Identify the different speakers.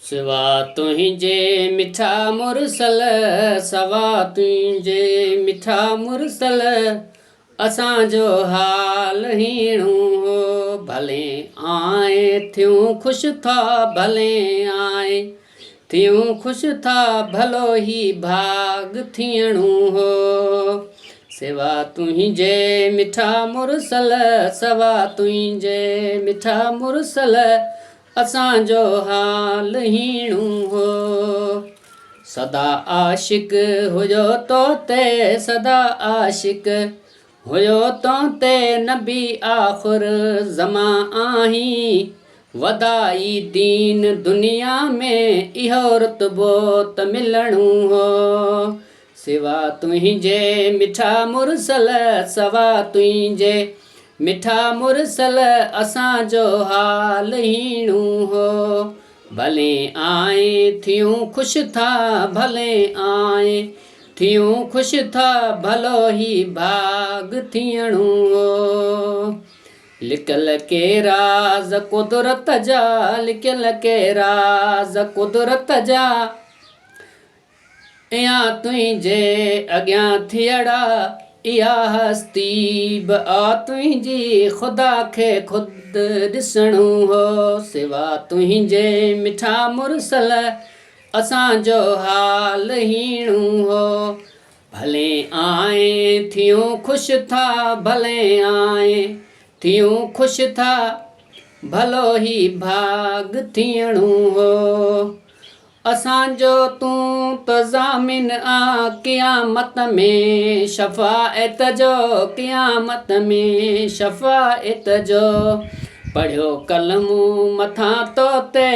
Speaker 1: सिवा तुंहिंजे मिठा मुरसल, सवा तुंहिंजे मिठा मुरसल, असांजो हाल हीणो हो। भले आए थियूं ख़ुशि था, भले आए थियूं ख़ुशि था, भलो ही भाग थियणो हो। सिवा तुंहिंजे मिठा मुरसल, सवा तुंहिंजे मिठा मुरसल, असांजो हाल हीणो हो। सदा आशिक हुयो तो ते, सदा आशिक हुयो तो ते, नबी आख़िर ज़मा आहीं। वदाई दीन दुनिया में इहो रुतबो त मिलणो हो। सिवा तुंहिंजे मिठा मुरसल, सवा तुंहिंजे मिठा मुरसल, असांजो हाल हीणो हो। भले आए थियूं ख़ुशि था, भले आए थियूं ख़ुशि था, भलो ही भाग थियणो हो। लिकल के राज़ कुदरत जा, लिकल के राज़ कुदरत जा, इहा तुंहिंजे अॻियां थियड़ा, इहा हस्ती बि आ तुंहिंजी, ख़ुदा खे ख़ुदि ॾिसणो हो। सिवा तुंहिंजे मिठा मुरसल, असांजो हाल हीणो हो। भले आए थियूं ख़ुशि था, भले आए थियूं ख़ुशि था, भलो ही भाग थियणो हो। असांजो तूं त ज़ामिन आ क़ियामत में शफ़ाअत जो, क़ियामत में शफ़ाअत जो। पढ़ियो कलमू मथां तो ते,